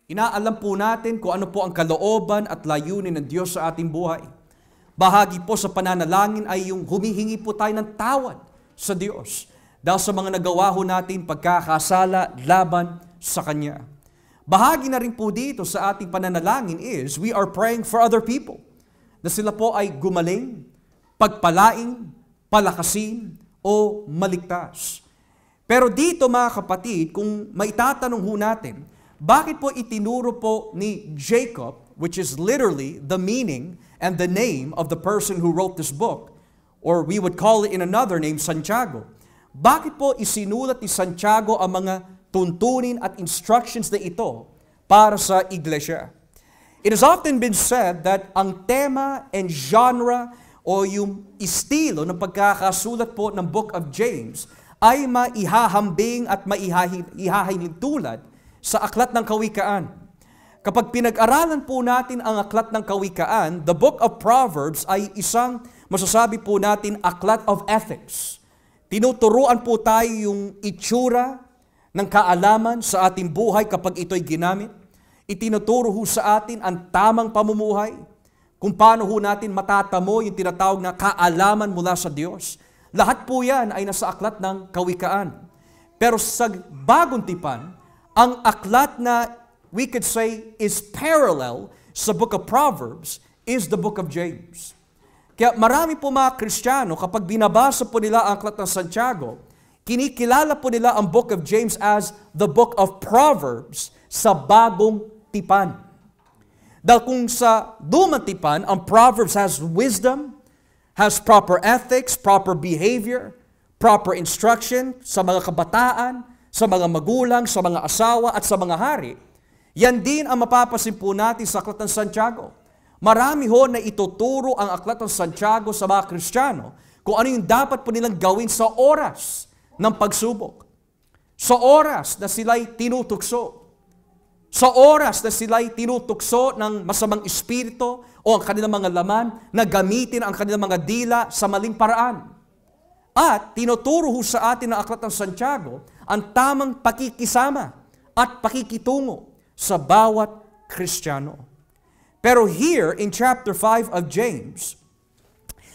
Inaalam po natin kung ano po ang kalooban at layunin ng Diyos sa ating buhay. Bahagi po sa pananalangin ay yung humihingi po tayo ng tawad sa Diyos dahil sa mga nagawa ho natin pagkakasala laban sa Kanya. Bahagi na rin po dito sa ating pananalangin is we are praying for other people na sila po ay gumaling, pagpalaing, palakasin, o maligtas. Pero dito mga kapatid, kung maitatanong ho natin, bakit po itinuro po ni Jacob, which is literally the meaning and the name of the person who wrote this book, or we would call it in another name, Santiago. Bakit po isinulat ni Santiago ang mga tuntunin at instructions na ito para sa iglesia? It has often been said that ang tema and genre o yung estilo ng pagkakasulat po ng Book of James ay maihahambing at maihahiling tulad sa Aklat ng Kawikaan. Kapag pinag-aralan po natin ang Aklat ng Kawikaan, the Book of Proverbs ay isang, masasabi po natin, aklat of ethics. Tinuturuan po tayo yung itsura ng kaalaman sa ating buhay kapag ito'y ginamit. Itinuturo ho sa atin ang tamang pamumuhay, kung paano ho natin matatamo yung tinatawag na kaalaman mula sa Diyos. Lahat po yan ay nasa Aklat ng Kawikaan. Pero sa Bagong Tipan, ang aklat na we could say is parallel sa Book of Proverbs is the Book of James. Kaya marami po mga Kristiyano, kapag binabasa po nila ang Aklat ng Santiago, kinikilala po nila ang Book of James as the Book of Proverbs sa Bagong Tipan. Dahil kung sa Lumang Tipan, ang Proverbs has wisdom, has proper ethics, proper behavior, proper instruction sa mga kabataan, sa mga magulang, sa mga asawa, at sa mga hari. Yan din ang mapapasin po natin sa Aklat ng Santiago. Marami ho na ituturo ang Aklat ng Santiago sa mga Kristiyano kung ano yung dapat po nilang gawin sa oras ng pagsubok. Sa oras na sila'y tinutukso. Sa oras na sila'y tinutukso ng masamang espiritu o ang kanilang mga laman na gamitin ang kanilang mga dila sa maling paraan. At tinuturo ho sa atin ng Aklat ng Santiago ang tamang pakikisama at pakikitungo sa bawat Kristiyano. Pero here in chapter 5 of James,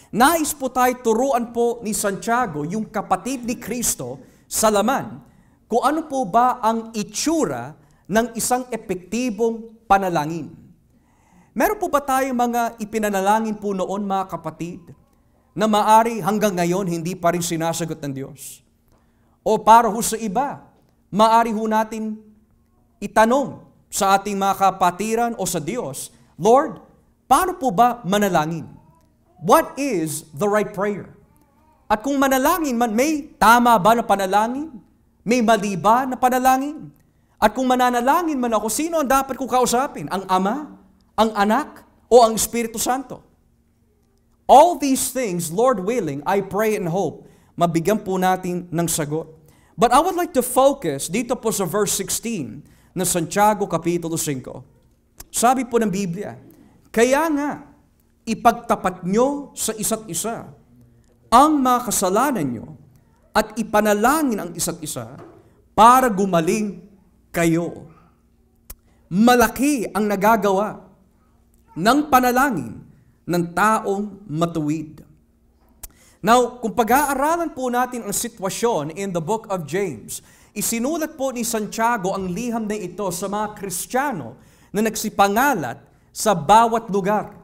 nais po tayo turuan po ni Santiago, yung kapatid ni Kristo, sa laman, kung ano po ba ang itsura ng isang epektibong panalangin. Meron po ba tayong mga ipinanalangin po noon, mga kapatid, na maari hanggang ngayon hindi pa rin sinasagot ng Diyos? O para ho sa iba, maari ho natin itanong sa ating mga kapatiran o sa Diyos, Lord, paano po ba manalangin? What is the right prayer? At kung manalangin man, may tama ba na panalangin? May mali ba na panalangin? At kung mananalangin man ako, sino ang dapat kong kausapin? Ang Ama, ang Anak, o ang Espiritu Santo? All these things, Lord willing, I pray and hope, mabigyan po natin ng sagot. But I would like to focus dito po sa verse 16 ng Santiago Kapitulo 5. Sabi po ng Biblia, kaya nga, ipagtapat nyo sa isa't isa ang mga kasalanan nyo at ipanalangin ang isa't isa para gumaling kayo. Malaki ang nagagawa ng panalangin ng taong matuwid. Now, kung pag-aaralan po natin ang sitwasyon in the book of James, isinulat po ni Santiago ang liham na ito sa mga Kristiyano na nagsipangalat sa bawat lugar.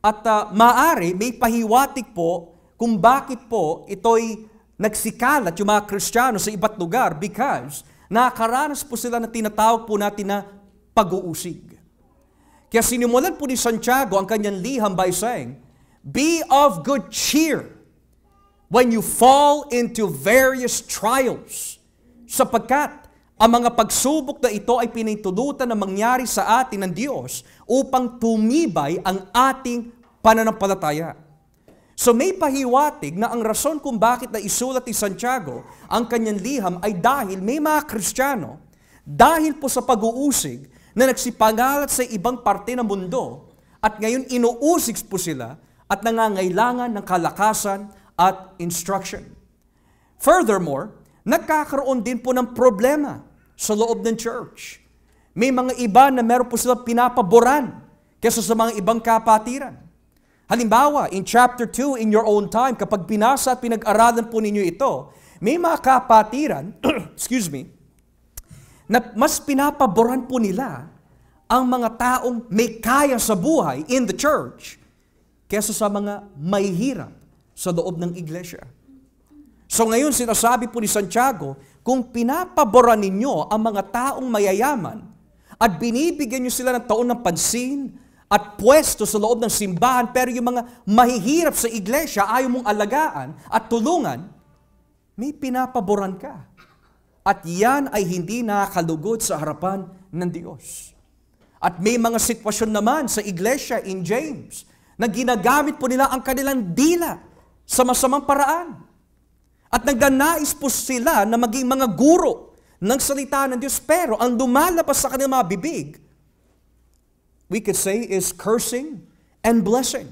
At maari may pahiwatig po kung bakit po ito'y nagsikalat yung mga Kristiyano sa iba't lugar because nakaranas po sila na tinatawag po natin na pag-uusig. Kaya sinimulan po ni Santiago ang kanyang liham by saying, be of good cheer when you fall into various trials, sapagkat ang mga pagsubok na ito ay pinahintulutan na mangyari sa atin ng Diyos upang tumibay ang ating pananampalataya. So may pahiwatig na ang rason kung bakit na isulat ni Santiago ang kanyang liham ay dahil may mga Kristiyano, dahil po sa pag-uusig na nagsipangalat sa ibang parte ng mundo at ngayon inuusig po sila at nangangailangan ng kalakasan at instruction. Furthermore, nagkakaroon din po ng problema sa loob ng church. May mga iba na meron po silang pinapaboran kaysa sa mga ibang kapatiran. Halimbawa, in chapter 2, in your own time, kapag pinasa at pinag-aralan po ninyo ito, may mga kapatiran, excuse me, na mas pinapaboran po nila ang mga taong may kaya sa buhay in the church kaysa sa mga mahihirap sa loob ng iglesia. So ngayon, sinasabi po ni Santiago, kung pinapaboran ninyo ang mga taong mayayaman at binibigyan nyo sila ng taon ng pansin at pwesto sa loob ng simbahan, pero yung mga mahihirap sa iglesia, ayaw mong alagaan at tulungan, may pinapaboran ka. At yan ay hindi nakakalugod sa harapan ng Diyos. At may mga sitwasyon naman sa iglesia in James na ginagamit po nila ang kanilang dila sa masamang paraan. At nagdanais po sila na maging mga guro ng salita ng Diyos, pero ang lumalabas sa kanilang mga bibig, we could say, is cursing and blessing.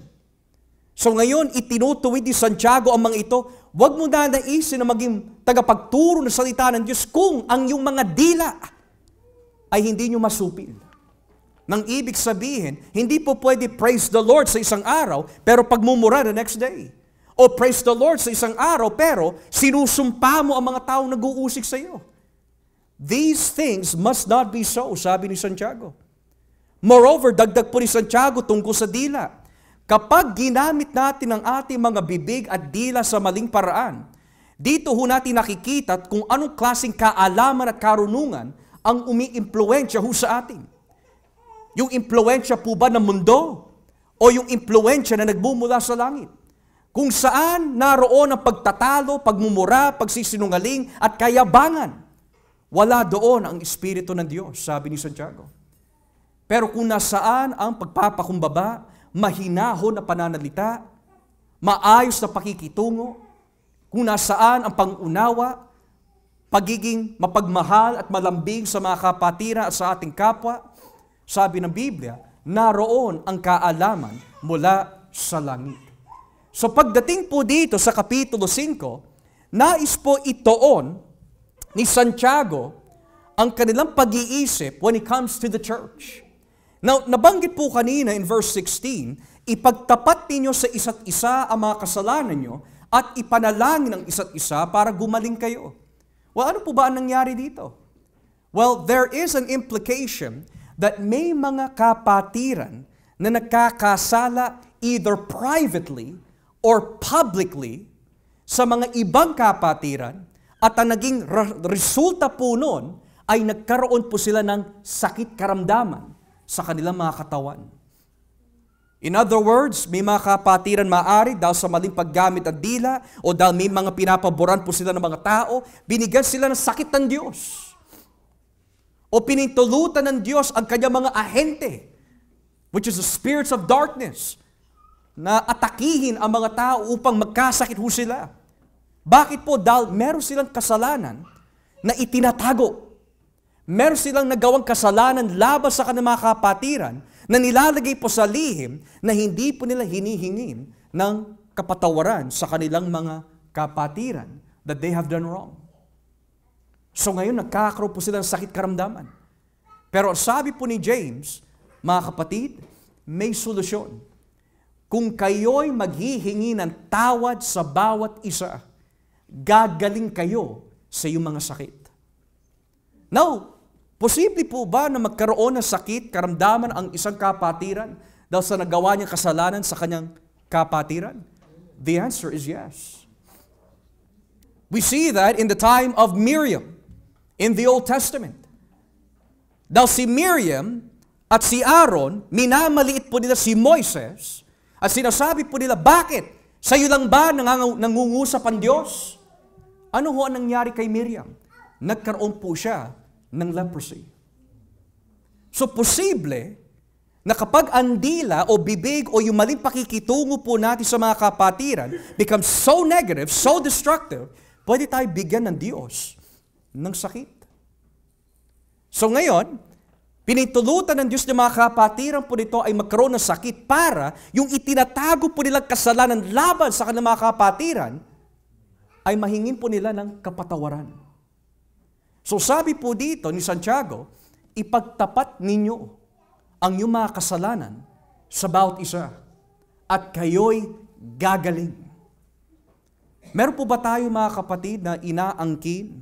So ngayon, itinutuwid ni Santiago ang mga ito, huwag mo na naisin na maging tagapagturo ng salita ng Diyos kung ang iyong mga dila ay hindi nyo masupil. Nang ibig sabihin, hindi po pwede praise the Lord sa isang araw, pero pagmumura the next day. O praise the Lord sa isang araw, pero sinusumpa mo ang mga taong nag-uusik sa iyo. These things must not be so, sabi ni Santiago. Moreover, dagdag po ni Santiago tungkol sa dila. Kapag ginamit natin ang ating mga bibig at dila sa maling paraan, dito ho natin nakikita kung anong klaseng kaalaman at karunungan ang umi-impluwensya ho sa atin. Yung impluwensya po ba ng mundo? O yung impluwensya na nagbumula sa langit? Kung saan naroon ang pagtatalo, pagmumura, pagsisinungaling at kayabangan, wala doon ang Espiritu ng Diyos, sabi ni Santiago. Pero kung nasaan ang pagpapakumbaba, mahinahon na pananalita, maayos na pakikitungo, kung nasaan ang pangunawa, pagiging mapagmahal at malambing sa mga kapatira at sa ating kapwa, sabi ng Biblia, naroon ang kaalaman mula sa langit. So pagdating po dito sa Kapitulo 5, nais po itoon ni Santiago ang kanilang pag-iisip when it comes to the church. Now, nabanggit po kanina in verse 16, ipagtapat ninyo sa isa't isa ang mga kasalanan nyo at ipanalangin ang isa't isa para gumaling kayo. Well, ano po ba ang nangyari dito? Well, there is an implication that may mga kapatiran na nagkakasala either privately or publicly sa mga ibang kapatiran at ang naging resulta po nun ay nagkaroon po sila ng sakit karamdaman sa kanilang mga katawan. In other words, may mga kapatiran maaari dahil sa maling paggamit ng dila o dahil may mga pinapaboran po sila ng mga tao, binigyan sila ng sakit ng Diyos. O pinintulutan ng Diyos ang kanyang mga ahente, which is the spirits of darkness, na atakihin ang mga tao upang magkasakit ho sila. Bakit po? Dahil meron silang kasalanan na itinatago. Meron silang nagawang kasalanan laban sa kanilang mga kapatiran na nilalagay po sa lihim na hindi po nila hinihingin ng kapatawaran sa kanilang mga kapatiran that they have done wrong. So ngayon, nagkakaroon po sila ng sakit karamdaman. Pero sabi po ni James, mga kapatid, may solusyon. Kung kayo'y maghihingi ng tawad sa bawat isa, gagaling kayo sa iyong mga sakit. Now, posible po ba na magkaroon ng sakit, karamdaman ang isang kapatiran dahil sa nagawa niyang kasalanan sa kanyang kapatiran? The answer is yes. We see that in the time of Miriam in the Old Testament. Dahil si Miriam at si Aaron, minamaliit po nila si Moises at sinasabi po nila, bakit? Sa'yo lang ba nangungusap ang Diyos? Ano ho ang nangyari kay Miriam? Nagkaroon po siya ng leprosy. So posible na kapag ang dila o bibig o yung maling pakikitungo po natin sa mga kapatiran becomes so negative, so destructive, pwede tayo bigyan ng Diyos ng sakit. So ngayon, pinitulutan ng Diyos ng mga kapatiran po nito ay magkaroon ng sakit para yung itinatago po nilang kasalanan laban sa kanilang mga kapatiran ay mahingin po nila ng kapatawaran. So sabi po dito ni Santiago, ipagtapat ninyo ang iyong mga kasalanan sa bawat isa at kayo'y gagaling. Meron po ba tayo mga kapatid na inaangkin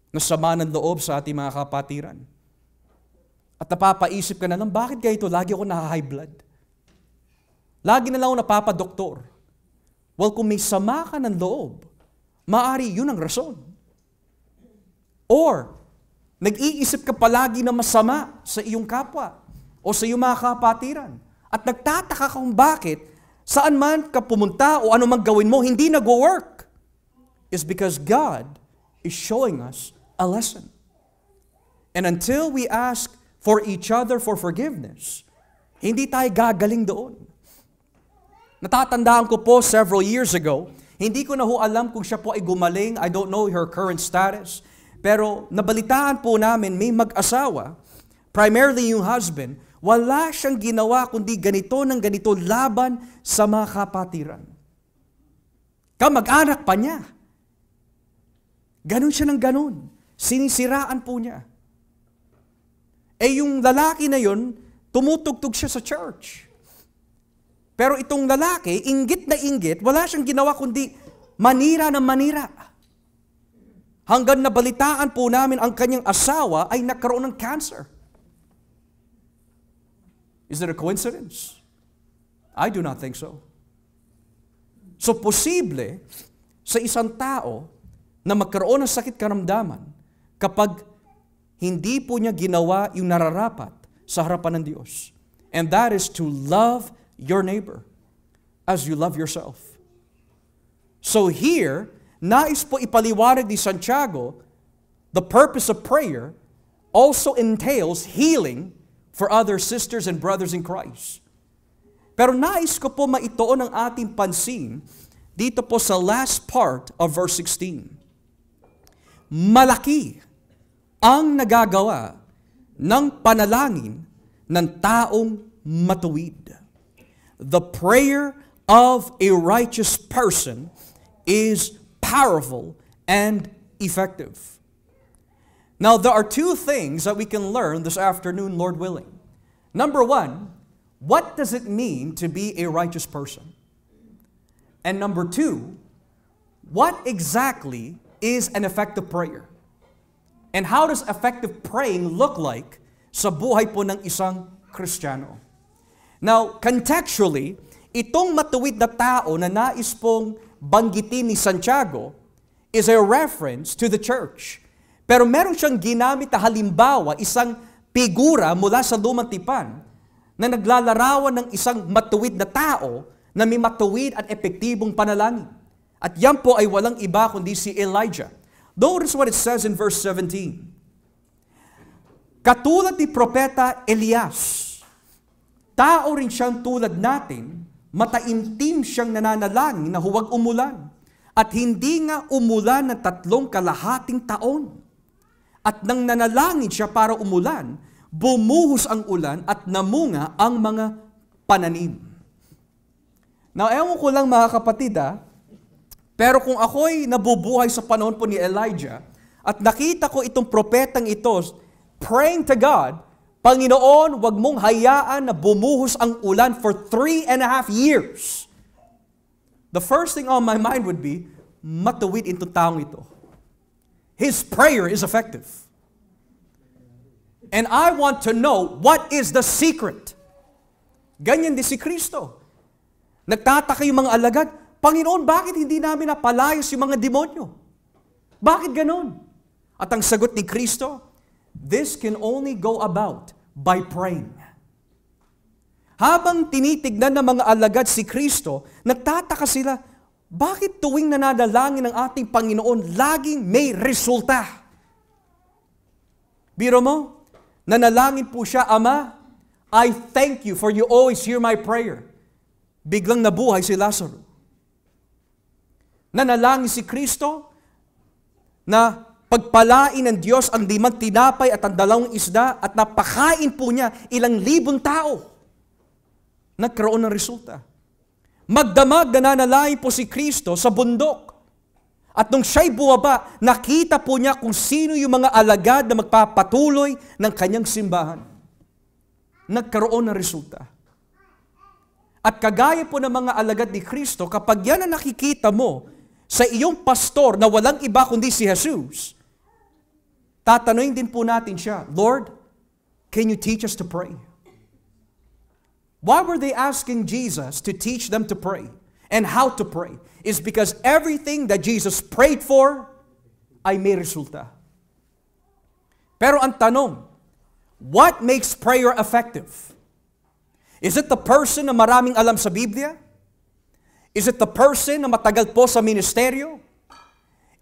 na sama ng loob sa ating mga kapatiran? At napapaisip ka na lang, bakit ganito? Lagi ako na-high blood. Lagi na lang ako napapadoktor. Well, kung may sama ka ng loob, maaari yun ang rason. Or, nag-iisip ka palagi na masama sa iyong kapwa o sa iyong mga kapatiran. At nagtataka kung bakit, saan man ka pumunta o ano man gawin mo, hindi nag-work. It's because God is showing us a lesson. And until we ask for each other for forgiveness, hindi tayo gagaling doon. Natatandaan ko po several years ago, hindi ko na ho alam kung siya po ay gumaling. I don't know her current status. Pero nabalitaan po namin may mag-asawa, primarily yung husband, wala siyang ginawa kundi ganito ng ganito laban sa mga kapatiran. Kamag-anak pa niya. Ganon siya ng ganon. Sinisiraan po niya. Yung lalaki na yon, tumutugtog siya sa church. Pero itong lalaki, inggit na inggit, wala siyang ginawa kundi manira ng manira. Hanggang nabalitaan po namin ang kanyang asawa ay nagkaroon ng cancer. Is it a coincidence? I do not think so. So posible sa isang tao na magkaroon ng sakit karamdaman kapag hindi po niya ginawa yung nararapat sa harapan ng Diyos. And that is to love your neighbor as you love yourself. So here, nais po ipaliwanag ni Santiago, the purpose of prayer also entails healing for other sisters and brothers in Christ. Pero nais ko po maituon ang ating pansin dito po sa last part of verse 16. Malaki ang nagagawa ng panalangin ng taong matuwid. The prayer of a righteous person is powerful and effective. Now, there are two things that we can learn this afternoon, Lord willing. Number one, what does it mean to be a righteous person? And number two, what exactly is an effective prayer? And how does effective praying look like sa buhay po ng isang Kristiyano? Now, contextually, itong matuwid na tao na nais pong banggitin ni Santiago is a reference to the church. Pero meron siyang ginamit na halimbawa, isang figura mula sa lumang tipan na naglalarawan ng isang matuwid na tao na may matuwid at epektibong panalangin. At yan po ay walang iba kundi si Elijah. Notice what it says in verse 17. Katulad ni Propeta Elias, tao rin siyang tulad natin, mataimtim siyang nananalangin na huwag umulan. At hindi nga umulan ng 3 kalahating taon. At nang nanalangin siya para umulan, bumuhos ang ulan at namunga ang mga pananim. Now, ewan ko lang mga kapatid pero kung ako'y nabubuhay sa panahon po ni Elijah at nakita ko itong propetang ito praying to God, Panginoon, wag mong hayaan na bumuhos ang ulan for 3.5 years. The first thing on my mind would be, matuwid itong taong ito. His prayer is effective. And I want to know what is the secret. Ganyan din si Kristo. Nagtataka yung mga alagad, Panginoon, bakit hindi namin napalayas yung mga demonyo? Bakit ganon? At ang sagot ni Kristo, this can only go about by praying. Habang tinitignan ng mga alagad si Kristo, nagtataka sila, bakit tuwing nananalangin ng ating Panginoon, laging may resulta? Biro mo, nanalangin po siya, Ama, I thank you for you always hear my prayer. Biglang nabuhay si Lazaro. Nanalangin si Kristo na pagpalain ng Diyos ang 5 tinapay at ang 2 isda at napakain po niya 1,000 tao. Nagkaroon ng resulta. Magdamag na nanalangin po si Kristo sa bundok. At nung siya'y bumaba, nakita po niya kung sino yung mga alagad na magpapatuloy ng kanyang simbahan. Nagkaroon ng resulta. At kagaya po ng mga alagad ni Kristo, kapag yan ang nakikita mo sa iyong pastor na walang iba kundi si Jesus, tatanungin din po natin siya, Lord, can you teach us to pray? Why were they asking Jesus to teach them to pray and how to pray? Is because everything that Jesus prayed for ay may resulta. Pero ang tanong, what makes prayer effective? Is it the person na maraming alam sa Biblia? Is it the person na matagal po sa ministeryo?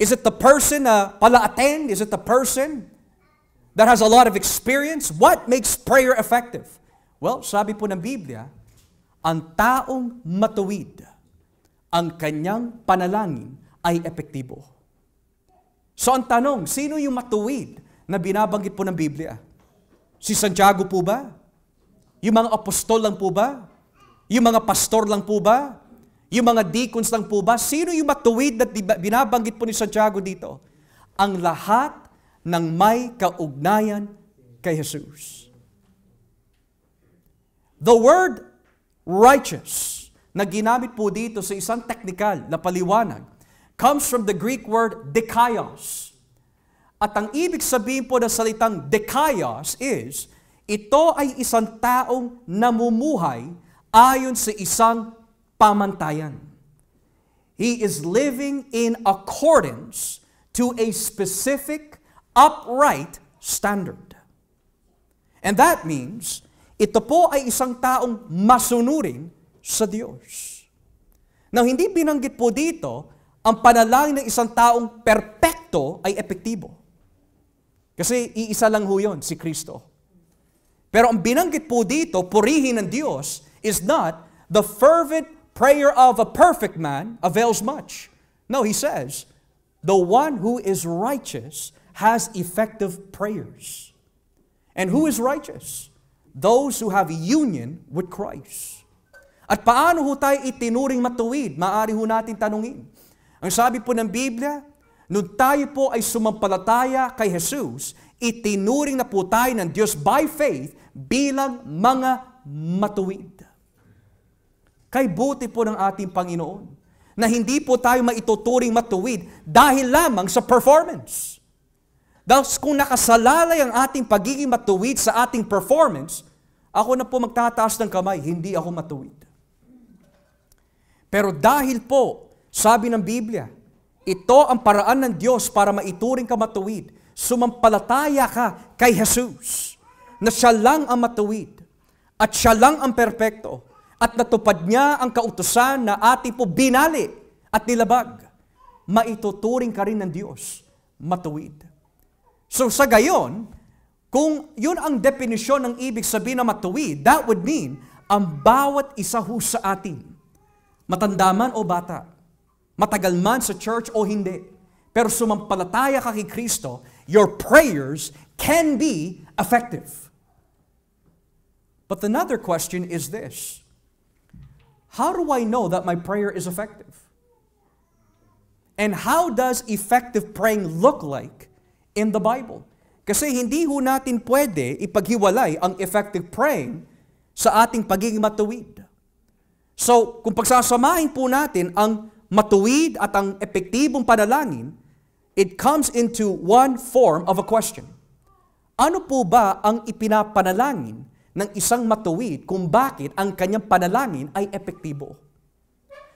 Is it the person na pala-attend? Is it the person that has a lot of experience? What makes prayer effective? Well, sabi po ng Biblia, ang taong matuwid, ang kanyang panalangin ay epektibo. So ang tanong, sino yung matuwid na binabanggit po ng Biblia? Si Santiago po ba? Yung mga apostol lang po ba? Yung mga pastor lang po ba? Yung mga deacons lang po ba? Sino yung matuwid na binabanggit po ni Santiago dito? Ang lahat ng may kaugnayan kay Jesus. The word righteous na ginamit po dito sa isang technical na paliwanag comes from the Greek word dikaios. At ang ibig sabihin po ng salitang dikaios is, ito ay isang taong namumuhay ayon sa isang pamantayan. He is living in accordance to a specific, upright standard. And that means, ito po ay isang taong masunurin sa Diyos. Now, hindi binanggit po dito, ang panalangin ng isang taong perpekto ay epektibo. Kasi iisa lang ho yun, si Kristo. Pero ang binanggit po dito, purihin ng Diyos, is not the fervent prayer of a perfect man avails much. No, he says, the one who is righteous has effective prayers. And who is righteous? Those who have union with Christ. At paano ho tayo itinuring matuwid? Maaari ho natin tanungin. Ang sabi po ng Biblia, nung tayo po ay sumampalataya kay Jesus, itinuring na po tayo ng Diyos by faith bilang mga matuwid. Kay buti po ng ating Panginoon na hindi po tayo maituturing matuwid dahil lamang sa performance. Dahil kung nakasalalay ang ating pagiging matuwid sa ating performance, ako na po magtataas ng kamay, hindi ako matuwid. Pero dahil po, sabi ng Biblia, ito ang paraan ng Diyos para maituring ka matuwid. Sumampalataya ka kay Jesus, na siya lang ang matuwid, at siya lang ang perpekto, at natupad niya ang kautusan na ating po binali at nilabag. Maituturing ka rin ng Diyos matuwid. So sa gayon, kung yun ang definisyon ng ibig sabihin na matuwid, that would mean, ang bawat isa ho sa atin, matanda man o bata, matagal man sa church o hindi, pero sumampalataya ka kay Kristo, your prayers can be effective. But another question is this, how do I know that my prayer is effective? And how does effective praying look like in the Bible? Kasi hindi ho natin pwede ipaghiwalay ang effective praying sa ating pagiging matuwid. So, kung pagsasamahin po natin ang matuwid at ang epektibong panalangin, it comes into one form of a question. Ano po ba ang ipinapanalangin ng isang matuwid kung bakit ang kanyang panalangin ay epektibo?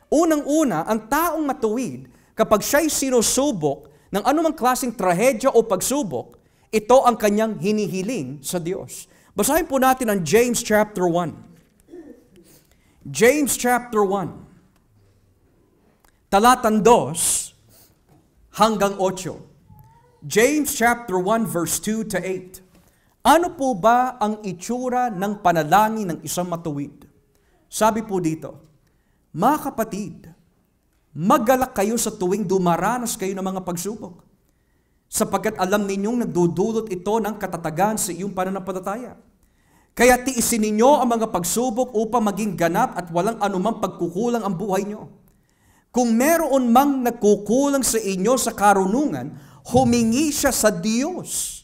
Unang-una, ang taong matuwid, kapag siya'y sinusubok ng anumang klaseng trahedya o pagsubok, ito ang kanyang hinihiling sa Diyos. Basahin po natin ang James chapter 1. James chapter 1. Talatang 2 hanggang 8. James chapter 1 verse 2 to 8. Ano po ba ang itsura ng panalangin ng isang matuwid? Sabi po dito, mga kapatid, maggalak kayo sa tuwing dumaranas kayo ng mga pagsubok, sapagkat alam ninyong nagdudulot ito ng katatagan sa iyong pananampalataya. Kaya tiisin ninyo ang mga pagsubok upang maging ganap at walang anumang pagkukulang ang buhay nyo. Kung meron mang nagkukulang sa inyo sa karunungan, humingi siya sa Diyos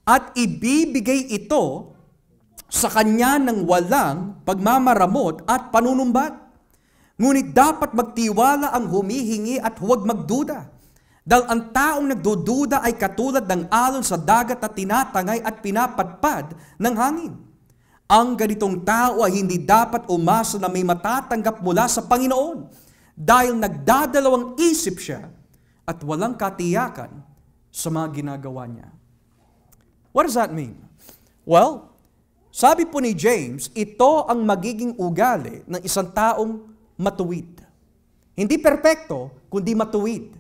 at ibibigay ito sa Kanya ng walang pagmamaramot at panunumbat. Ngunit dapat magtiwala ang humihingi at huwag magduda. Dahil ang taong nagdududa ay katulad ng alon sa dagat na tinatangay at pinapatpad ng hangin. Ang ganitong tao ay hindi dapat umasa na may matatanggap mula sa Panginoon dahil nagdadalawang isip siya at walang katiyakan sa mga ginagawa niya. What does that mean? Well, sabi po ni James, ito ang magiging ugali ng isang taong matuwid. Hindi perpekto, kundi matuwid.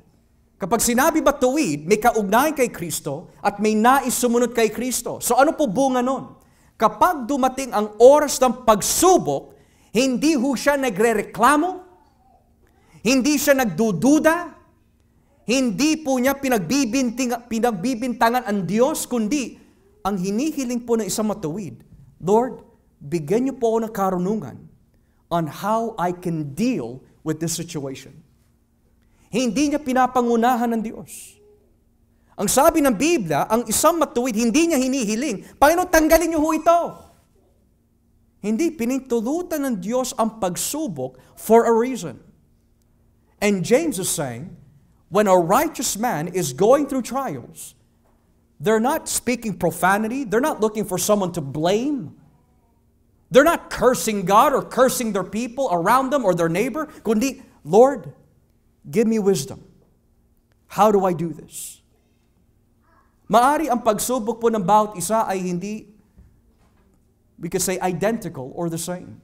Kapag sinabi matuwid, may kaugnayan kay Kristo at may nais sumunod kay Kristo. So ano po bunga nun? Kapag dumating ang oras ng pagsubok, hindi ho siya nagrereklamo, hindi siya nagdududa, hindi po niya pinagbibintangan ang Diyos, kundi ang hinihiling po ng isang matuwid, Lord, bigyan niyo po ako ng karunungan on how I can deal with this situation. Hindi niya pinapangunahan ng Diyos. Ang sabi ng Biblia, ang isang matuwid, hindi niya hinihiling, Panginoon, tanggalin niyo ho ito. Hindi, pinintulutan ng Diyos ang pagsubok for a reason. And James is saying, when a righteous man is going through trials, they're not speaking profanity. They're not looking for someone to blame. They're not cursing God or cursing their people around them or their neighbor. Kundi, Lord, give me wisdom. How do I do this? Maari ang pagsubok po ng bawat isa ay hindi, we could say, identical or the same.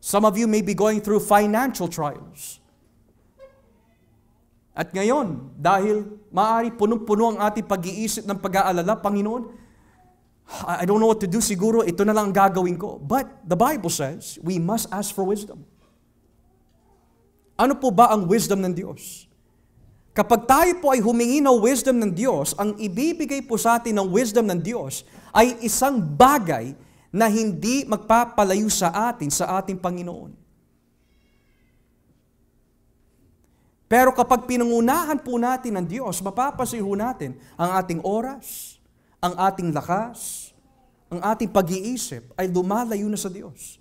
Some of you may be going through financial trials. At ngayon, dahil maaari punong-puno ang ating pag-iisip ng pag-aalala, Panginoon, I don't know what to do, siguro ito na lang ang gagawin ko. But the Bible says, we must ask for wisdom. Ano po ba ang wisdom ng Diyos? Kapag tayo po ay humingi ng wisdom ng Diyos, ang ibibigay po sa atin ng wisdom ng Diyos ay isang bagay na hindi magpapalayo sa atin, sa ating Panginoon. Pero kapag pinangunahan po natin ng Diyos, mapapasiho natin ang ating oras, ang ating lakas, ang ating pag-iisip ay lumalayo na sa Diyos.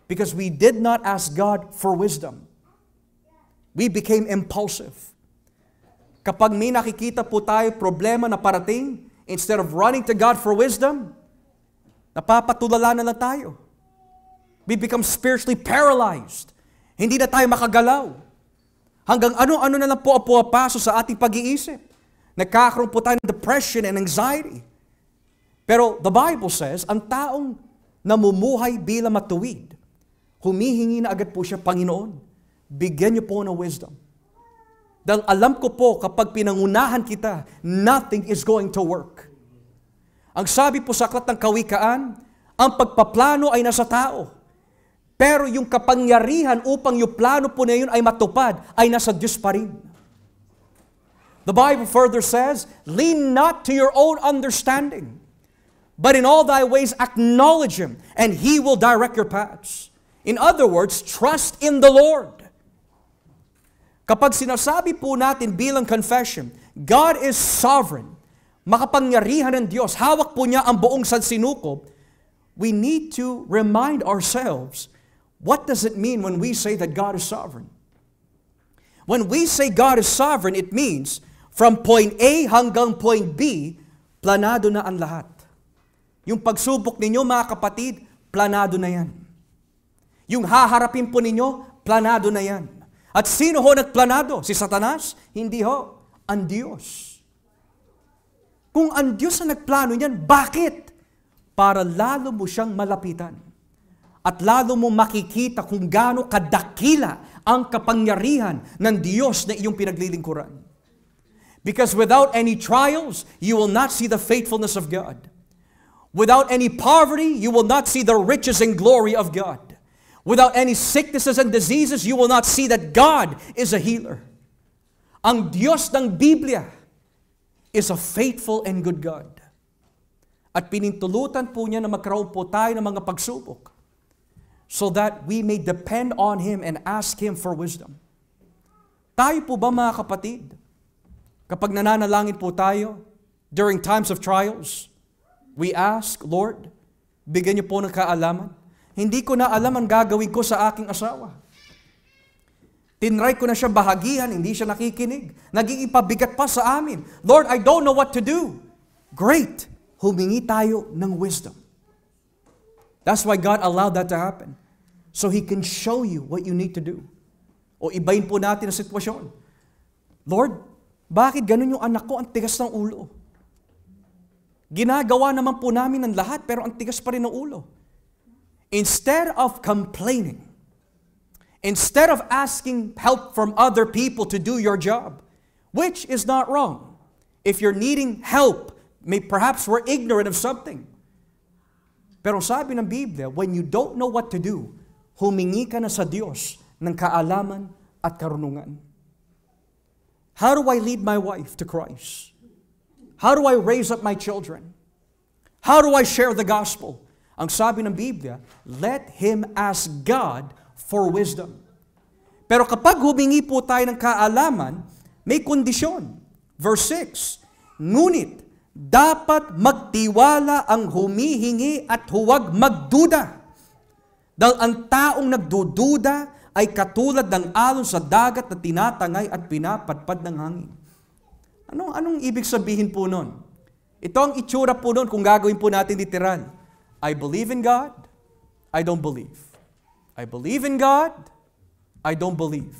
Because we did not ask God for wisdom. We became impulsive. Kapag may nakikita po tayo problema na parating, instead of running to God for wisdom, napapatulala na lang tayo. We become spiritually paralyzed. Hindi na tayo makagalaw. Hanggang ano-ano na lang po ang pumapaso sa ating pag-iisip. Nagkakaroon po tayo ng depression and anxiety. Pero the Bible says, ang taong namumuhay bilang matuwid, humihingi na agad po siya, Panginoon, bigyan niyo po ng wisdom. Dahil alam ko po, kapag pinangunahan kita, nothing is going to work. Ang sabi po sa Aklat ng Kawikaan, ang pagpaplano ay nasa tao. Pero yung kapangyarihan upang yung plano po na yun ay matupad, ay nasa Diyos pa rin. The Bible further says, lean not to your own understanding, but in all thy ways acknowledge Him, and He will direct your paths. In other words, trust in the Lord. Kapag sinasabi po natin bilang confession, God is sovereign, makapangyarihan ng Diyos, hawak po niya ang buong sansinukob, we need to remind ourselves, what does it mean when we say that God is sovereign? When we say God is sovereign, it means from point A hanggang point B, planado na ang lahat. Yung pagsubok ninyo, mga kapatid, planado na yan. Yung haharapin po ninyo, planado na yan. At sino ho nagplanado? Si Satanas? Hindi ho. Ang Diyos. Kung ang Diyos ang nagplano niyan, bakit? Para lalo mo siyang malapitan. At lalo mo makikita kung gaano kadakila ang kapangyarihan ng Diyos na iyong pinaglilingkuran. Because without any trials, you will not see the faithfulness of God. Without any poverty, you will not see the riches and glory of God. Without any sicknesses and diseases, you will not see that God is a healer. Ang Diyos ng Biblia is a faithful and good God. At pinintulutan po niya na magkaroon po tayo ng mga pagsubok so that we may depend on Him and ask Him for wisdom. Tayo po ba mga kapatid, kapag nananalangin po tayo, during times of trials, we ask, Lord, bigyan niyo po ng kaalaman. Hindi ko na alam ang gagawin ko sa aking asawa. Tinry ko na siya bahagihan, hindi siya nakikinig. Naging ipabigat pa sa amin. Lord, I don't know what to do. Great! Humingi tayo ng wisdom. That's why God allowed that to happen. So He can show you what you need to do. O ibayin po natin ang sitwasyon. Lord, bakit ganun yung anak ko? Ang tigas ng ulo. Ginagawa naman po namin ng lahat, pero ang tigas pa rin ng ulo. Instead of complaining, instead of asking help from other people to do your job, which is not wrong. If you're needing help, perhaps we're ignorant of something. Pero sabi ng Biblia, when you don't know what to do, humingi ka na sa Diyos ng kaalaman at karunungan. How do I lead my wife to Christ? How do I raise up my children? How do I share the gospel? Ang sabi ng Biblia, let him ask God for wisdom. Pero kapag humingi po tayo ng kaalaman, may kondisyon. Verse 6, ngunit dapat magtiwala ang humihingi at huwag magduda. Dahil ang taong nagdududa ay katulad ng alon sa dagat na tinatangay at pinapadpad ng hangin. Anong ibig sabihin po nun? Ito ang itsura po nun kung gagawin po natin literal. I believe in God, I don't believe. I believe in God, I don't believe.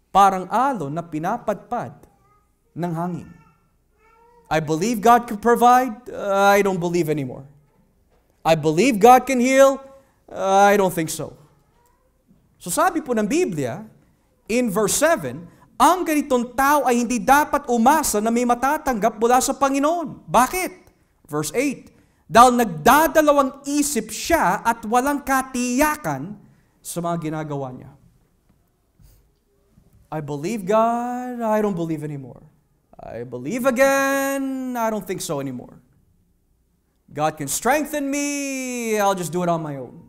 Parang alon na pinapadpad ng hangin. I believe God can provide, I don't believe anymore. I believe God can heal, I don't think so. So sabi po ng Biblia, in verse 7, ang ganitong tao ay hindi dapat umasa na may matatanggap mula sa Panginoon. Bakit? Verse 8, dahil nagdadalawang isip siya at walang katiyakan sa mga ginagawa niya. I believe God, I don't believe anymore. I believe again, I don't think so anymore. God can strengthen me, I'll just do it on my own.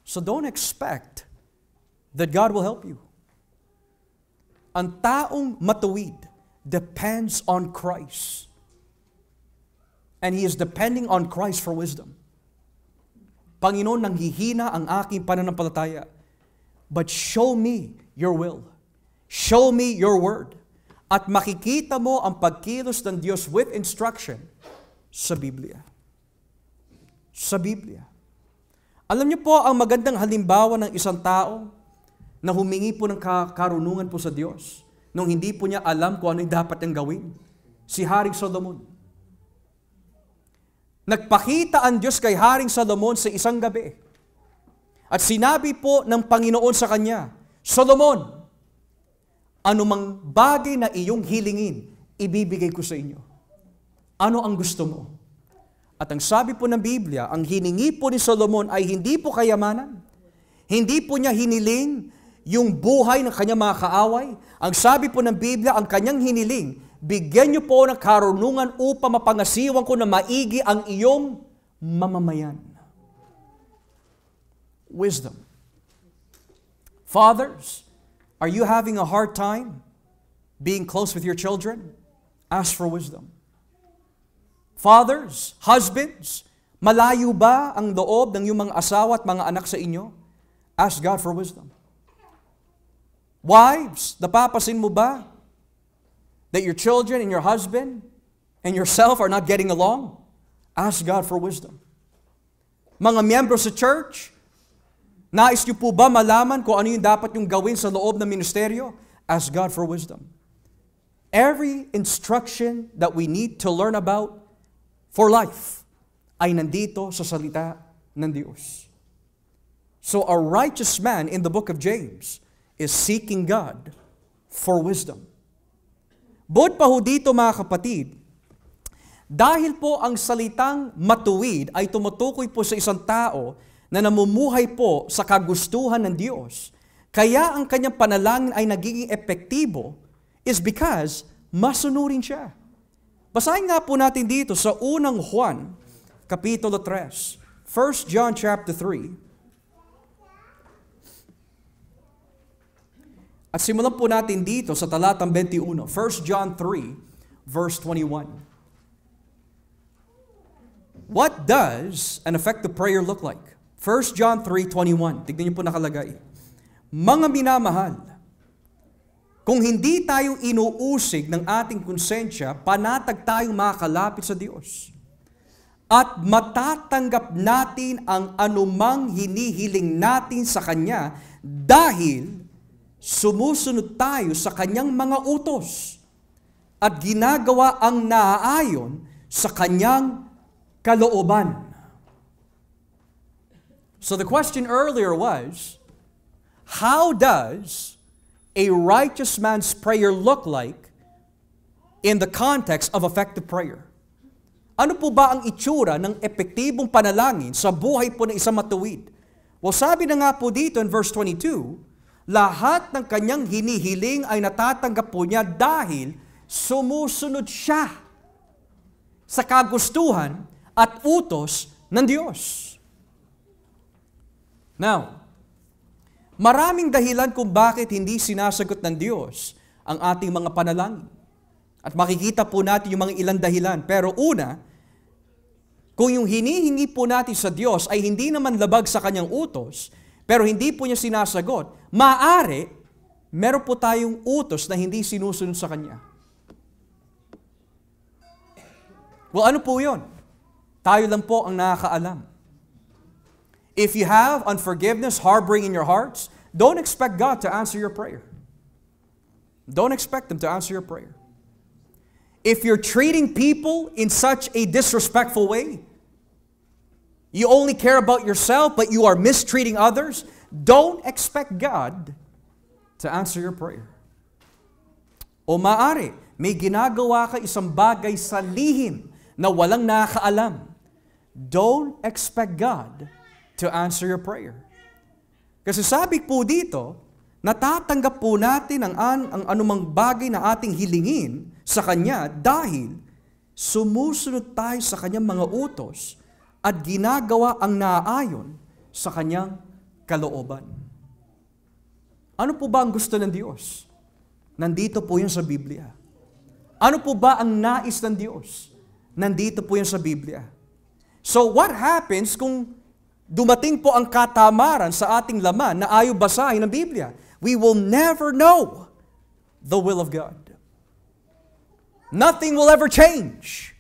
So don't expect that God will help you. Ang taong matuwid depends on Christ. And he is depending on Christ for wisdom. Panginoon, nanghihina ang aking pananampalataya. But show me your will. Show me your word. At makikita mo ang pagkilos ng Diyos with instruction sa Biblia. Sa Biblia. Alam niyo po ang magandang halimbawa ng isang tao na humingi po ng karunungan po sa Diyos nung hindi po niya alam kung ano yung dapat niyang gawin. Si Haring Solomon. Nagpakita ang Diyos kay Haring Solomon sa isang gabi. At sinabi po ng Panginoon sa kanya, Solomon, anumang bagay na iyong hilingin, ibibigay ko sa inyo. Ano ang gusto mo? At ang sabi po ng Biblia, ang hiningi po ni Solomon ay hindi po kayamanan. Hindi po niya hiniling yung buhay ng kanyang mga kaaway. Ang sabi po ng Biblia, ang kanyang hiniling, bigyan niyo po ng karunungan upang mapangasiwan ko na maigi ang iyong mamamayan. Wisdom. Fathers, are you having a hard time being close with your children? Ask for wisdom. Fathers, husbands, malayo ba ang loob ng iyong mga asawa at mga anak sa inyo? Ask God for wisdom. Wives, napapasin mo ba that your children and your husband and yourself are not getting along? Ask God for wisdom. Mga miyembro sa church, nais niyo po ba malaman kung ano yung dapat yung gawin sa loob ng ministeryo? Ask God for wisdom. Every instruction that we need to learn about for life ay nandito sa salita ng Diyos. So a righteous man in the book of James is seeking God for wisdom. Bukod pa ho dito mga kapatid, dahil po ang salitang matuwid ay tumutukoy po sa isang tao na namumuhay po sa kagustuhan ng Diyos, kaya ang kanyang panalangin ay nagiging epektibo is because masunurin siya. Basahin nga po natin dito sa unang Juan, Kapitulo 3, 1 John chapter 3. At simulan po natin dito sa talatang 21, 1 John 3, verse 21. What does an effective prayer look like? 1 John 3:21. Tignan niyo po nakalagay. Mga minamahal, kung hindi tayo inuusig ng ating konsensya, panatag tayong makakalapit sa Diyos. At matatanggap natin ang anumang hinihiling natin sa Kanya dahil sumusunod tayo sa Kanyang mga utos at ginagawa ang naaayon sa Kanyang kalooban. So the question earlier was, how does a righteous man's prayer look like in the context of effective prayer? Ano po ba ang itsura ng epektibong panalangin sa buhay po ng isang matuwid? Well, sabi na nga po dito in verse 22, lahat ng kanyang hinihiling ay natatanggap po niya dahil sumusunod siya sa kagustuhan at utos ng Diyos. Now, maraming dahilan kung bakit hindi sinasagot ng Diyos ang ating mga panalangin. At makikita po natin yung mga ilang dahilan. Pero una, kung yung hinihingi po natin sa Diyos ay hindi naman labag sa Kanyang utos, pero hindi po niya sinasagot, maaari, meron po tayong utos na hindi sinusunod sa Kanya. Well, ano po yun? Tayo lang po ang nakakaalam. If you have unforgiveness harboring in your hearts, don't expect God to answer your prayer. Don't expect Him to answer your prayer. If you're treating people in such a disrespectful way, you only care about yourself but you are mistreating others, don't expect God to answer your prayer. O maaari, may ginagawa ka isang bagay sa lihim na walang nakakaalam. Don't expect God to answer your prayer. Kasi sabi po dito, natatanggap po natin ang anumang bagay na ating hilingin sa Kanya dahil sumusunod tayo sa Kanyang mga utos at ginagawa ang naaayon sa Kanyang kalooban. Ano po ba ang gusto ng Diyos? Nandito po yan sa Biblia. Ano po ba ang nais ng Diyos? Nandito po yan sa Biblia. So what happens kung dumating po ang katamaran sa ating laman na ayaw basahin ng Biblia? We will never know the will of God. Nothing will ever change.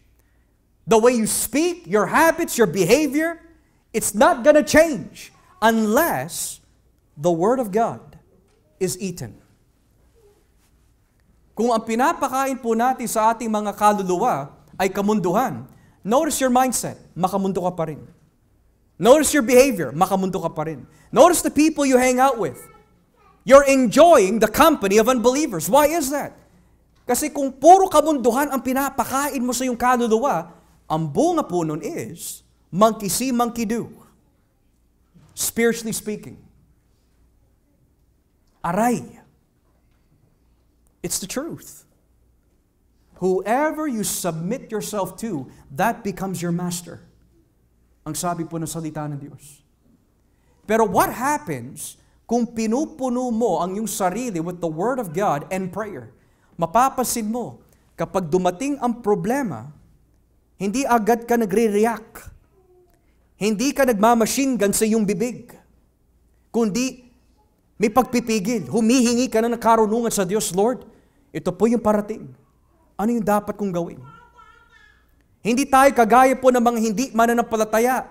The way you speak, your habits, your behavior, it's not going to change unless the Word of God is eaten. Kung ang pinapakain po natin sa ating mga kaluluwa ay kamunduhan, notice your mindset, makamundo ka pa rin. Notice your behavior, makamundo ka pa rin. Notice the people you hang out with. You're enjoying the company of unbelievers. Why is that? Kasi kung puro kamunduhan ang pinapakain mo sa iyong kaluluwa, ang bunga po nun is, monkey see, monkey do. Spiritually speaking. Aray. It's the truth. Whoever you submit yourself to, that becomes your master. Ang sabi po ng salita ng Diyos. Pero what happens kung pinupuno mo ang iyong sarili with the Word of God and prayer? Mapapansin mo, kapag dumating ang problema, hindi agad ka nagre-react. Hindi ka nagmamachine gun sa iyong bibig. Kundi, may pagpipigil. Humihingi ka na ng karunungan sa Diyos, Lord, ito po yung parating. Ano yung dapat kong gawin? Hindi tayo kagaya po ng mga hindi mananampalataya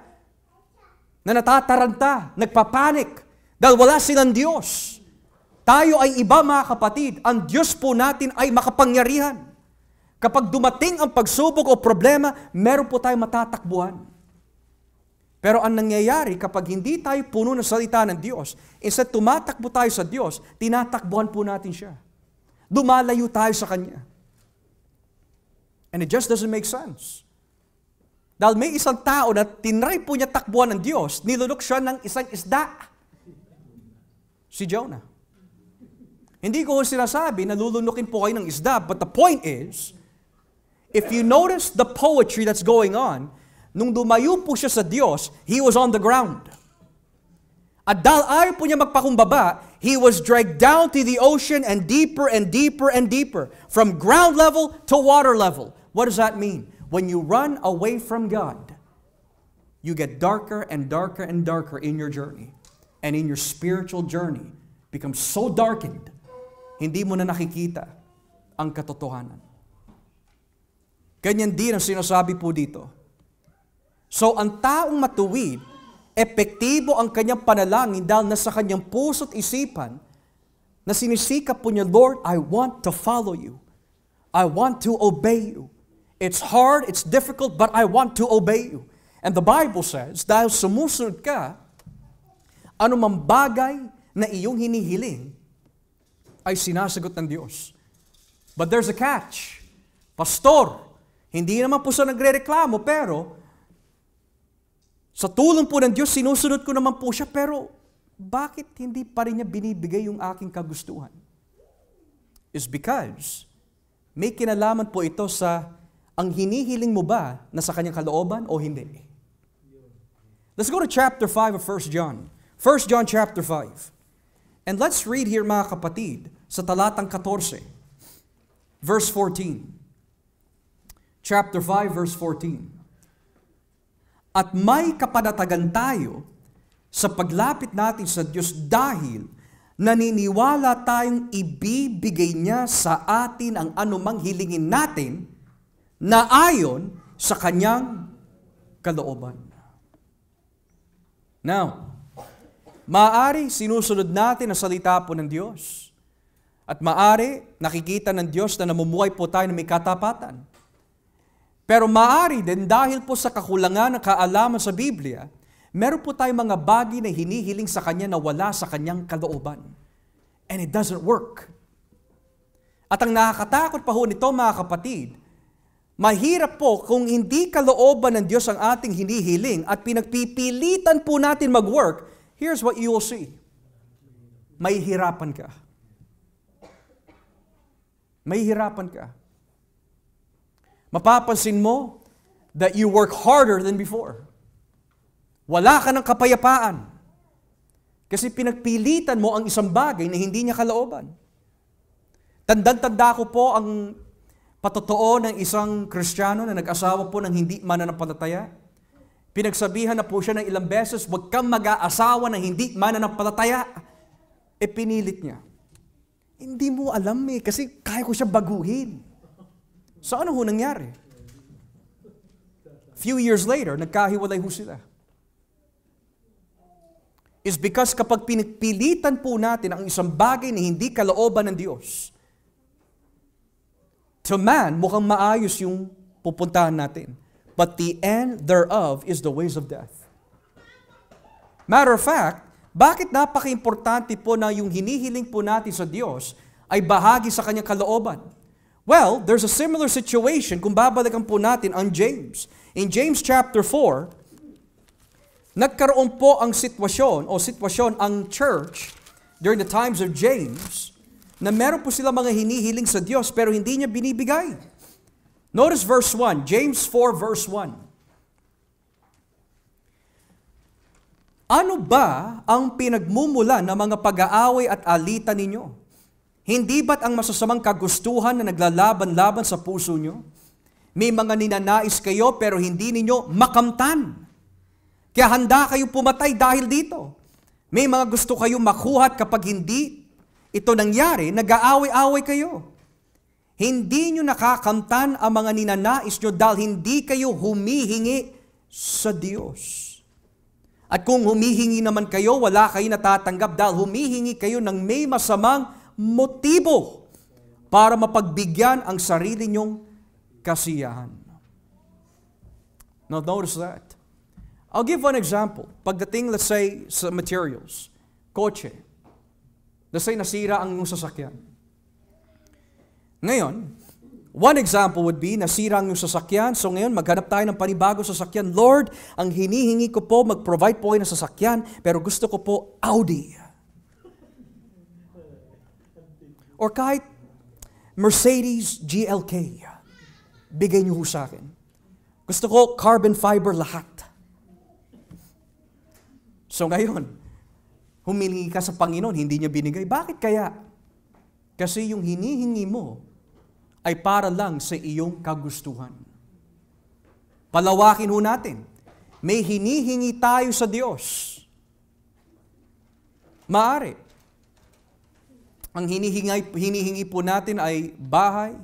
na natataranta, nagpapanik, dahil wala silang Diyos. Tayo ay iba, mga kapatid. Ang Diyos po natin ay makapangyarihan. Kapag dumating ang pagsubok o problema, meron po tayong matatakbuhan. Pero ang nangyayari kapag hindi tayo puno ng salita ng Diyos, instead tumatakbo tayo sa Diyos, tinatakbuhan po natin siya. Dumalayo tayo sa Kanya. And it just doesn't make sense. Dahil may isang tao na tinry po niya takbuhan ng Diyos, nilunok siya ng isang isda. Si Jonah. Hindi ko sinasabi na lulunukin po kayo ng isda, but the point is, if you notice the poetry that's going on, nung dumayo po siya sa Diyos, he was on the ground. At dahil ayaw po niya magpakumbaba, he was dragged down to the ocean and deeper and deeper and deeper. From ground level to water level. What does that mean? When you run away from God, you get darker and darker and darker in your journey. And in your spiritual journey, becomes so darkened, hindi mo na nakikita ang katotohanan. Ganyan din ang sinasabi po dito. So, ang taong matuwid, epektibo ang kanyang panalangin dahil nasa kanyang puso't isipan na sinisikap po niya, Lord, I want to follow you. I want to obey you. It's hard, it's difficult, but I want to obey you. And the Bible says, dahil sumusunod ka, anumang bagay na iyong hinihiling ay sinasagot ng Diyos. But there's a catch. Pastor, hindi naman po siya nagre-reklamo, pero sa tulong po ng Diyos, sinusunod ko naman po siya, pero bakit hindi pa rin niya binibigay yung aking kagustuhan? Is because may kinalaman po ito sa ang hinihiling mo ba na sa kanyang kalooban o hindi. Let's go to chapter 5 of 1 John. 1 John chapter 5. And let's read here mga kapatid sa talatang 14. Verse 14. Chapter 5 verse 14. At may kapanatagan tayo sa paglapit natin sa Diyos dahil naniniwala tayong ibibigay niya sa atin ang anumang hilingin natin na ayon sa kanyang kalooban. Now, maaari sinusunod natin ang salita po ng Diyos. At maaari nakikita ng Diyos na namumuhay po tayo na may katapatan. Pero maaari din dahil po sa kakulangan ng kaalaman sa Biblia, meron po tayong mga bagay na hinihiling sa Kanya na wala sa Kanyang kalooban. And it doesn't work. At ang nakakatakot pa ho nito mga kapatid, mahirap po kung hindi kalooban ng Diyos ang ating hinihiling at pinagpipilitan po natin mag-work, here's what you will see. May hirapan ka. May hirapan ka. Mapapansin mo that you work harder than before. Wala ka ng kapayapaan. Kasi pinagpilitan mo ang isang bagay na hindi niya kalooban. Tandang-tanda ko po ang patotoo ng isang Kristiyano na nag-asawa po ng hindi mananampalataya. Pinagsabihan na po siya ng ilang beses, huwag kang mag-aasawa ng hindi mananampalataya. E pinilit niya. Hindi mo alam kasi kaya ko siya baguhin. So ano ho nangyari? Few years later, nagkahiwalay ho sila. Is because kapag pinipilitan po natin ang isang bagay na hindi kalooban ng Diyos, to man, mukhang maayos yung pupuntahan natin. But the end thereof is the ways of death. Matter of fact, bakit napaka-importante po na yung hinihiling po natin sa Diyos ay bahagi sa kanyang kalooban? Well, there's a similar situation kung babalikan po natin ang James. In James chapter 4, nagkaroon po ang sitwasyon ang church during the times of James na meron po sila mga hinihiling sa Diyos pero hindi niya binibigay. Notice verse 1, James 4 verse 1. Ano ba ang pinagmumula ng mga pag-aaway at alitan ninyo? Hindi ba't ang masasamang kagustuhan na naglalaban-laban sa puso nyo? May mga ninanais kayo pero hindi ninyo makamtan. Kaya handa kayo pumatay dahil dito. May mga gusto kayo makuha at kapag hindi ito nangyari, nag-aaway-away kayo. Hindi nyo nakakamtan ang mga ninanais nyo dahil hindi kayo humihingi sa Diyos. At kung humihingi naman kayo, wala kayo natatanggap dahil humihingi kayo ng may masamang motibo para mapagbigyan ang sarili nyong kasiyahan. Now notice that. I'll give one example. Pagdating, let's say, sa materials. Kotse. Let's say, nasira ang iyong sasakyan. Ngayon, one example would be, nasira ang iyong sasakyan. So ngayon, maghanap tayo ng panibagong sasakyan. Lord, ang hinihingi ko po, mag-provide po kayo ng sasakyan, pero gusto ko po Audi. Or kahit Mercedes GLK. Bigay niyo ho sa akin. Gusto ko carbon fiber lahat. So ngayon, humihingi ka sa Panginoon, hindi niya binigay. Bakit kaya? Kasi yung hinihingi mo ay para lang sa iyong kagustuhan. Palawakin ho natin. May hinihingi tayo sa Diyos. Maaari. Ang hinihingi po natin ay bahay,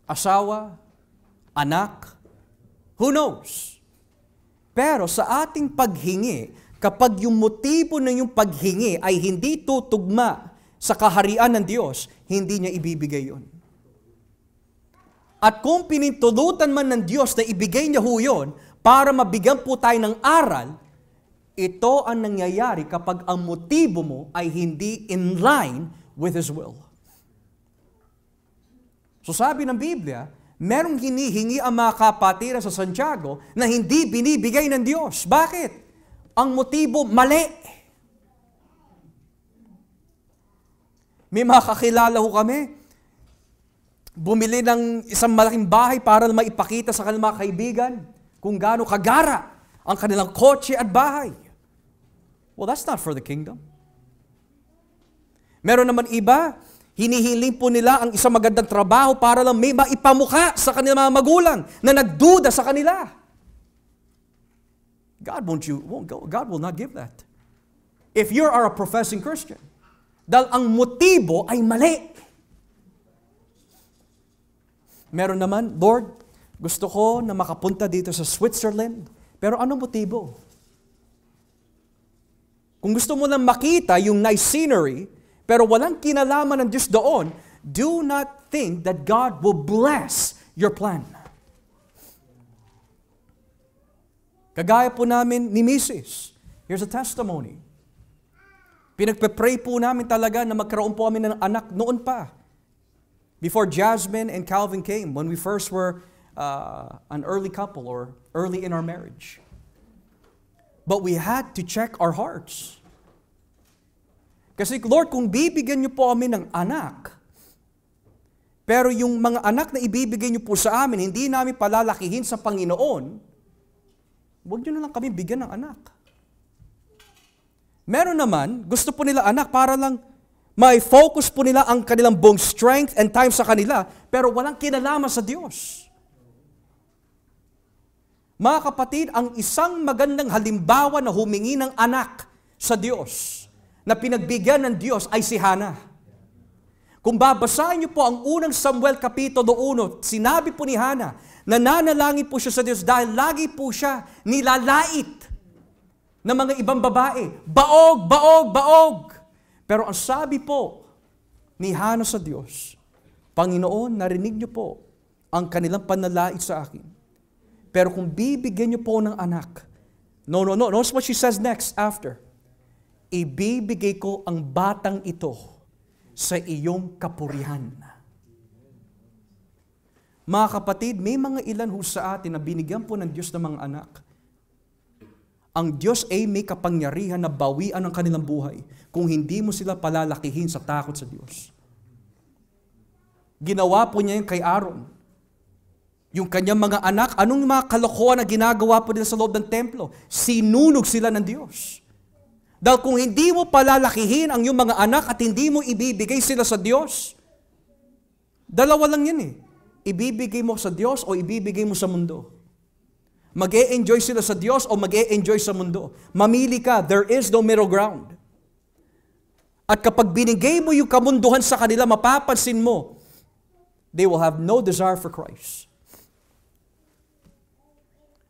asawa, anak, who knows? Pero sa ating paghingi, kapag yung motibo ng yung paghingi ay hindi tutugma sa kaharian ng Diyos, hindi niya ibibigay yun. At kung pinintulutan man ng Diyos na ibigay niya ho yun, para mabigyan po tayo ng aral, ito ang nangyayari kapag ang motibo mo ay hindi in line with His will. So sabi ng Biblia, merong hinihingi ang mga kapatiran sa Santiago na hindi binibigay ng Diyos. Bakit? Ang motibo mali. May mga kakilala ho kami, bumili ng isang malaking bahay para maipakita sa kanilang mga kaibigan kung gaano kagara ang kanilang kotse at bahay. Well, that's not for the kingdom. Meron naman iba, hinihiling po nila ang isang magandang trabaho para lang may maipamukha sa kanilang mga magulang na nagduda sa kanila. God will not give that. If you are a professing Christian, dahil ang motibo ay mali. Meron naman, Lord, gusto ko na makapunta dito sa Switzerland, pero ano motibo? Kung gusto mo lang makita yung nice scenery, pero walang kinalaman ng Diyos doon, do not think that God will bless your plan. Kagaya po namin ni Mrs. Here's a testimony. Pinagpe-pray po namin talaga na magkaroon po kami ng anak noon pa. Before Jasmine and Calvin came, when we first were an early couple or early in our marriage. But we had to check our hearts. Kasi Lord, kung bibigyan niyo po kami ng anak, pero yung mga anak na ibibigay niyo po sa amin, hindi namin palalakihin sa Panginoon, huwag niyo na lang kami bigyan ng anak. Meron naman, gusto po nila anak para lang may focus po nila ang kanilang buong strength and time sa kanila, pero walang kinalaman sa Diyos. Mga kapatid, ang isang magandang halimbawa na humingi ng anak sa Diyos, na pinagbigyan ng Diyos ay si Hannah. Kung babasahin niyo po ang unang Samuel Kapitulo 1, sinabi po ni Hannah, nananalangin po siya sa Diyos dahil lagi po siya nilalait ng mga ibang babae. Baog, baog, baog. Pero ang sabi po ni Hannah sa Diyos, Panginoon, narinig niyo po ang kanilang panalait sa akin. Pero kung bibigyan niyo po ng anak, no. Notice what she says next after. Ibibigay ko ang batang ito sa iyong kapurihan. Mga kapatid, may mga ilan ho sa atin na binigyan po ng Diyos ng mga anak. Ang Diyos ay may kapangyarihan na bawian ang kanilang buhay kung hindi mo sila palalakihin sa takot sa Diyos. Ginawa po niya yun kay Aaron. Yung kanyang mga anak, anong mga kalokohan na ginagawa po nila sa loob ng templo? Sinunog sila ng Diyos. Dahil kung hindi mo palalakihin ang iyong mga anak at hindi mo ibibigay sila sa Diyos, dalawa lang yan eh. Ibibigay mo sa Diyos o ibibigay mo sa mundo. Mag-e-enjoy sila sa Diyos o mag-e-enjoy sa mundo. Mamili ka, there is no middle ground. At kapag binigay mo yung kamunduhan sa kanila, mapapansin mo, they will have no desire for Christ.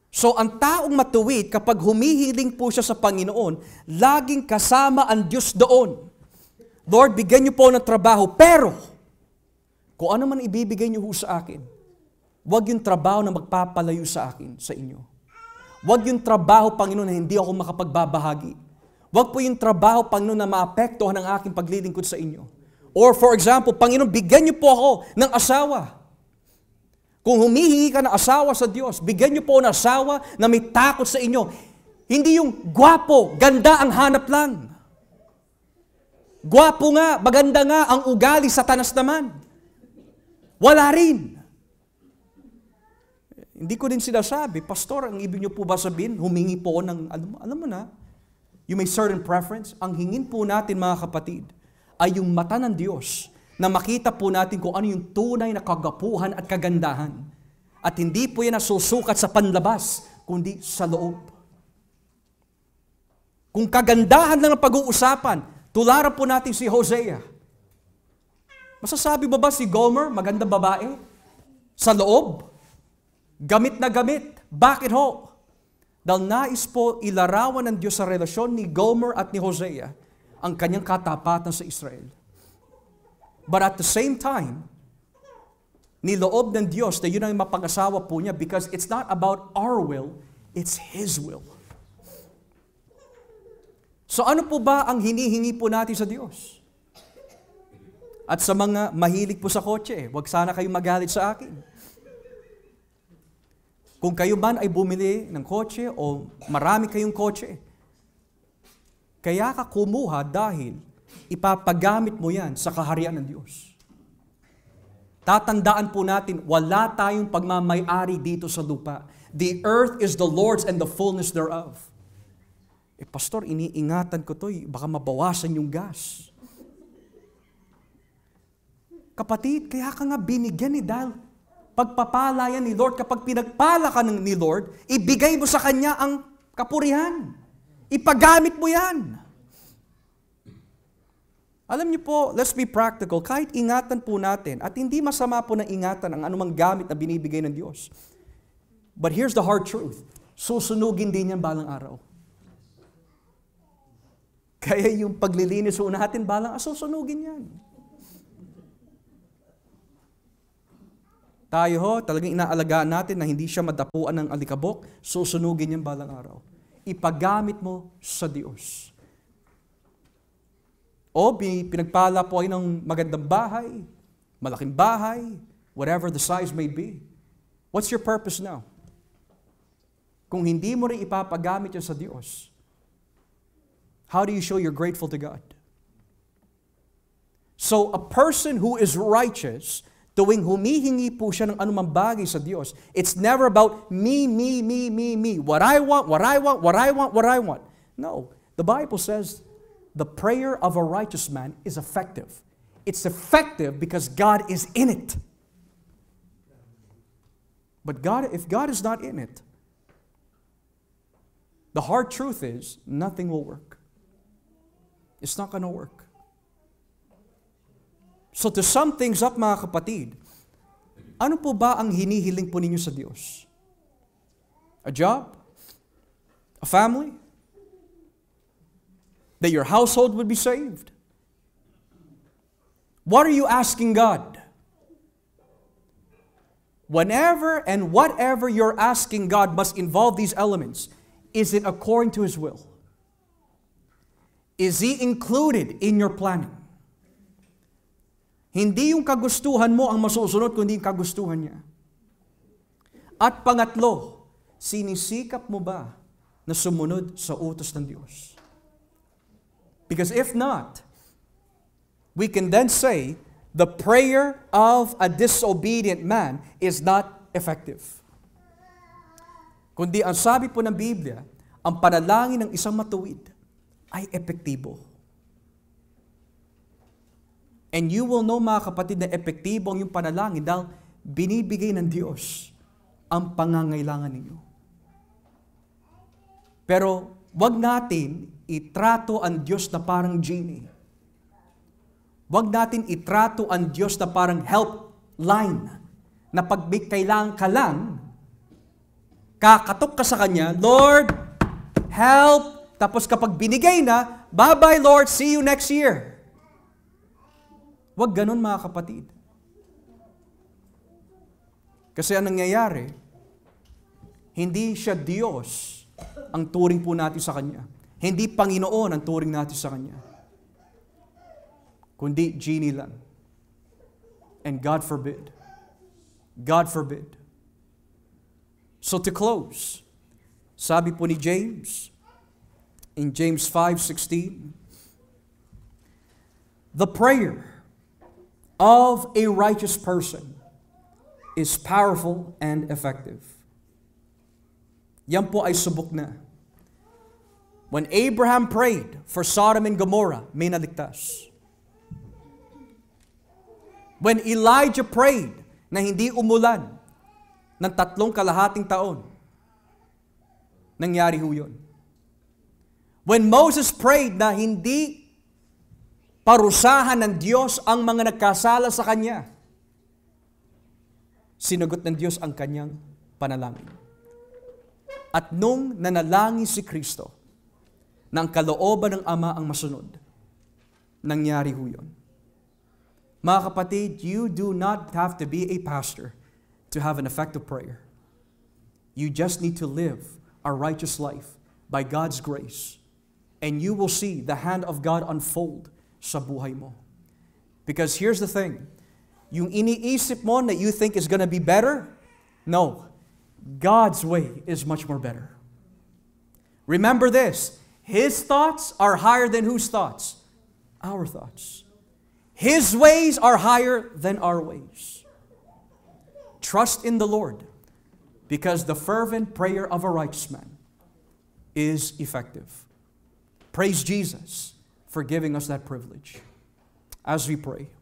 So, ang taong matuwid, kapag humihiling po siya sa Panginoon, laging kasama ang Diyos doon. Lord, bigyan niyo po ng trabaho, pero, kung ano man ibibigay niyo sa akin, huwag yung trabaho na magpapalayo sa akin, sa inyo. Huwag yung trabaho, Panginoon, na hindi ako makapagbabahagi. Huwag po yung trabaho, Panginoon, na maapektuhan ang aking paglilingkod sa inyo. Or, for example, Panginoon, bigyan niyo po ako ng asawa. Kung humihingi ka ng asawa sa Diyos, bigyan niyo po ng asawa na may takot sa inyo. Hindi yung gwapo, ganda ang hanap lang. Gwapo nga, maganda nga ang ugali, satanas naman. Wala rin. Hindi ko din sinasabi, Pastor, ang ibig niyo po ba sabihin, humingi po ako ng, alam mo na, yung may certain preference, ang hingin po natin mga kapatid, ay yung mata ng Diyos na makita po natin kung ano yung tunay na kagapuhan at kagandahan. At hindi po yan nasusukat sa panlabas, kundi sa loob. Kung kagandahan lang ang pag-uusapan, tularan po natin si Hosea. Masasabi ba si Gomer, magandang babae? Sa loob? Gamit na gamit. Bakit ho? Dahil nais po ilarawan ng Diyos sa relasyon ni Gomer at ni Hosea ang kanyang katapatan sa Israel. But at the same time, niloob ng Diyos na yun ang mapag-asawa po niya because it's not about our will, it's His will. So ano po ba ang hinihingi po natin sa Diyos? At sa mga mahilig po sa kotse, huwag sana kayong magalit sa akin. Kung kayo man ay bumili ng kotse o marami kayong kotse, kaya ka kumuha dahil ipapagamit mo yan sa kaharian ng Diyos. Tatandaan po natin, wala tayong pagmamay-ari dito sa lupa. The earth is the Lord's and the fullness thereof. Pastor, iniingatan ko to, baka mabawasan yung gas. Kapatid, kaya ka nga binigyan dahil pagpapala yan ni Lord. Kapag pinagpala ka ni Lord, ibigay mo sa Kanya ang kapurihan. Ipagamit mo yan. Alam niyo po, let's be practical. Kahit ingatan po natin, at hindi masama po na ingatan ang anumang gamit na binibigay ng Diyos. But here's the hard truth. Susunugin din yan balang araw. Kaya yung paglilinis po natin balang, susunugin yan. Tayo ho, talagang inaalagaan natin na hindi siya madapuan ng alikabok, susunugin yan balang araw. Ipagamit mo sa Diyos. O pinagpala po ay ng magandang bahay, malaking bahay, whatever the size may be. What's your purpose now? Kung hindi mo rin ipapagamit yan sa Diyos, how do you show you're grateful to God? So a person who is righteous, tuwing humihingi po siya ng anumang bagay sa Diyos, it's never about me. What I want. No. The Bible says, the prayer of a righteous man is effective. It's effective because God is in it. But if God is not in it, the hard truth is, nothing will work. It's not going to work. So to sum things up mga kapatid, ano po ba ang hinihiling po ninyo sa Diyos? A job? A family? That your household would be saved? What are you asking God? Whenever and whatever you're asking God must involve these elements. Is it according to His will? Is He included in your planning? Hindi yung kagustuhan mo ang masusunod, kundi yung kagustuhan niya. At pangatlo, sinisikap mo ba na sumunod sa utos ng Diyos? Because if not, we can then say, the prayer of a disobedient man is not effective. Kundi ang sabi po ng Biblia, ang panalangin ng isang matuwid ay epektibo. And you will know mga kapatid na epektibo ang yung panalangin dahil binibigay ng Diyos ang pangangailangan ninyo. Pero wag natin itrato ang Diyos na parang genie. Wag natin itrato ang Diyos na parang helpline na pag kailangan ka lang, kakatok ka sa Kanya, Lord, help. Tapos kapag binigay na, bye-bye Lord, see you next year. Wag ganun mga kapatid. Kasi ang nangyayari, hindi siya Diyos ang turing po natin sa Kanya. Hindi Panginoon ang turing natin sa Kanya. Kundi genie lang. And God forbid. God forbid. So to close, sabi po ni James, in James 5:16, the prayer of a righteous person is powerful and effective. Yan po ay subok na. When Abraham prayed for Sodom and Gomorrah, may naligtas. When Elijah prayed na hindi umulan ng 3.5 taon, nangyari ho yun. When Moses prayed na hindi parusahan ng Diyos ang mga nagkasala sa kanya, sinagot ng Diyos ang kanyang panalangin. At nung nanalangin si Kristo, ng kalooban ng Ama ang masunod, nangyari ho yun. Mga kapatid, you do not have to be a pastor to have an effective prayer. You just need to live a righteous life by God's grace, and you will see the hand of God unfold sa buhay mo. Because here's the thing, yung iniisip mo that you think is gonna be better, no, God's way is much more better. Remember this, His thoughts are higher than whose thoughts? Our thoughts. His ways are higher than our ways. Trust in the Lord, because the fervent prayer of a righteous man is effective. Praise Jesus for giving us that privilege. As we pray,